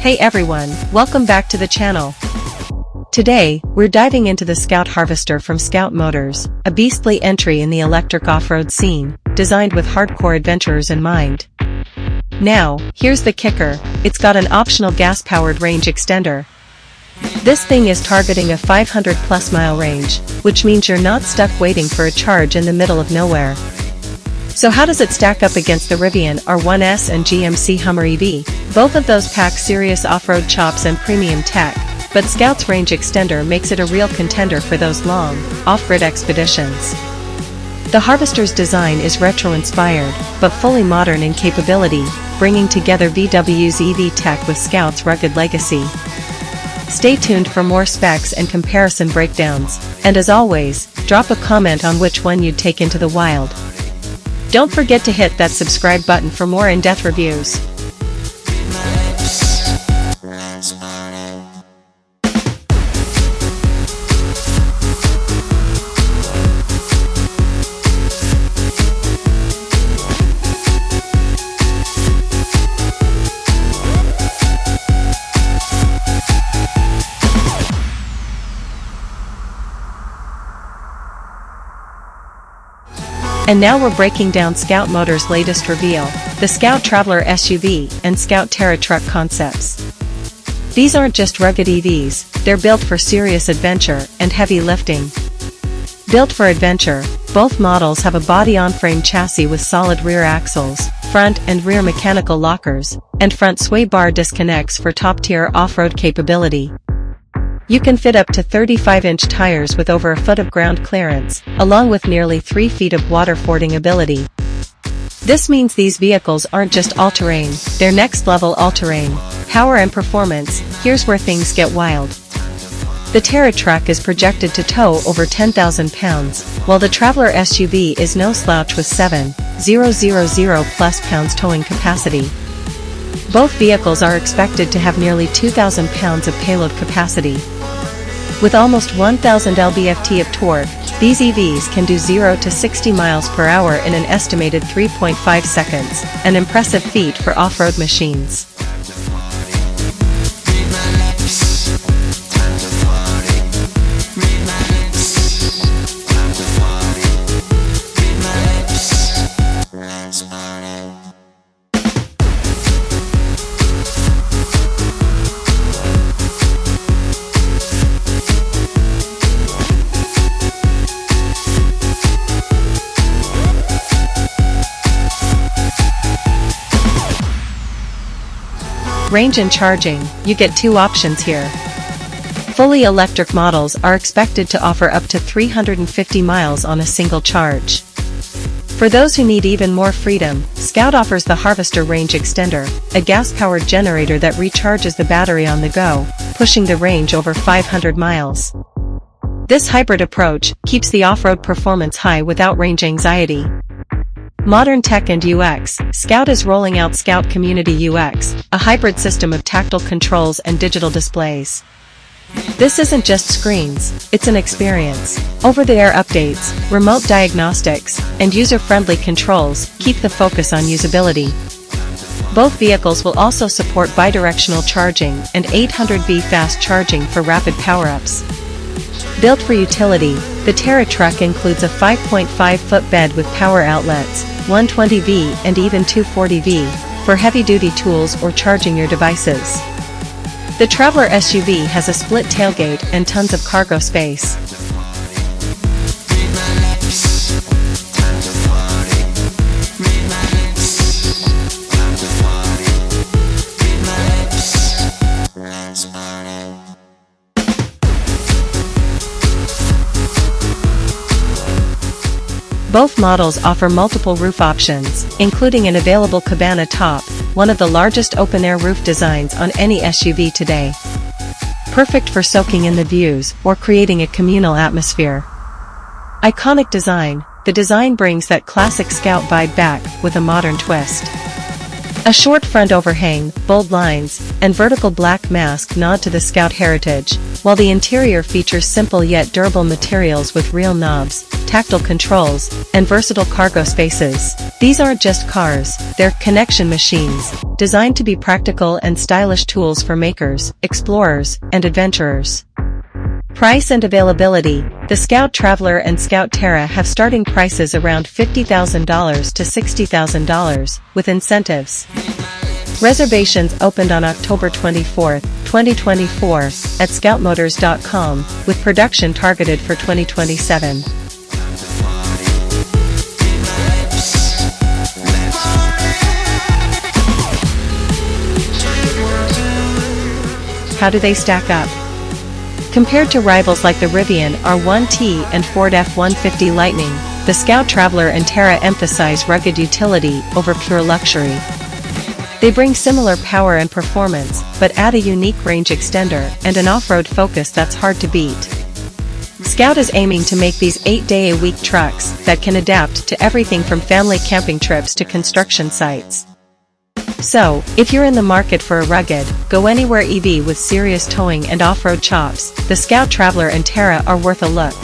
Hey everyone, welcome back to the channel. Today, we're diving into the Scout Harvester from Scout Motors, a beastly entry in the electric off-road scene, designed with hardcore adventurers in mind. Now, here's the kicker, it's got an optional gas-powered range extender. This thing is targeting a 500+ mile range, which means you're not stuck waiting for a charge in the middle of nowhere. So how does it stack up against the Rivian R1S and GMC Hummer EV? Both of those pack serious off-road chops and premium tech, but Scout's range extender makes it a real contender for those long, off-grid expeditions. The Harvester's design is retro-inspired, but fully modern in capability, bringing together VW's EV tech with Scout's rugged legacy. Stay tuned for more specs and comparison breakdowns, and as always, drop a comment on which one you'd take into the wild. Don't forget to hit that subscribe button for more in-depth reviews. And now we're breaking down Scout Motors' latest reveal, the Scout Traveler SUV and Scout Terra truck concepts. These aren't just rugged EVs, they're built for serious adventure and heavy lifting. Built for adventure, both models have a body-on-frame chassis with solid rear axles, front and rear mechanical lockers, and front sway bar disconnects for top-tier off-road capability. You can fit up to 35-inch tires with over a foot of ground clearance, along with nearly 3 feet of water-fording ability. This means these vehicles aren't just all-terrain, they're next-level all-terrain. Power and performance, here's where things get wild. The Terra truck is projected to tow over 10,000 pounds, while the Traveler SUV is no slouch with 7,000+ pounds towing capacity. Both vehicles are expected to have nearly 2,000 pounds of payload capacity. With almost 1,000 lb-ft of torque, these EVs can do 0 to 60 miles per hour in an estimated 3.5 seconds, an impressive feat for off-road machines. Range and charging, you get two options here. Fully electric models are expected to offer up to 350 miles on a single charge. For those who need even more freedom, Scout offers the Harvester Range Extender, a gas-powered generator that recharges the battery on the go, pushing the range over 500 miles. This hybrid approach keeps the off-road performance high without range anxiety. Modern tech and UX, Scout is rolling out Scout Community UX, a hybrid system of tactile controls and digital displays. This isn't just screens, it's an experience. Over-the-air updates, remote diagnostics, and user-friendly controls keep the focus on usability. Both vehicles will also support bidirectional charging and 800V fast charging for rapid power-ups. Built for utility, the Terra truck includes a 5.5-foot bed with power outlets, 120V and even 240V, for heavy-duty tools or charging your devices. The Traveler SUV has a split tailgate and tons of cargo space. Both models offer multiple roof options, including an available cabana top, one of the largest open-air roof designs on any SUV today. Perfect for soaking in the views or creating a communal atmosphere. Iconic design, the design brings that classic Scout vibe back with a modern twist. A short front overhang, bold lines, and vertical black mask nod to the Scout heritage, while the interior features simple yet durable materials with real knobs, tactile controls, and versatile cargo spaces. These aren't just cars, they're connection machines, designed to be practical and stylish tools for makers, explorers, and adventurers. Price and availability. The Scout Traveler and Scout Terra have starting prices around $50,000 to $60,000, with incentives. Reservations opened on October 24, 2024, at scoutmotors.com, with production targeted for 2027. How do they stack up? Compared to rivals like the Rivian R1T and Ford F-150 Lightning, the Scout Traveler and Terra emphasize rugged utility over pure luxury. They bring similar power and performance, but add a unique range extender and an off-road focus that's hard to beat. Scout is aiming to make these 8-day-a-week trucks that can adapt to everything from family camping trips to construction sites. So, if you're in the market for a rugged, go-anywhere EV with serious towing and off-road chops, the Scout Traveler and Terra are worth a look.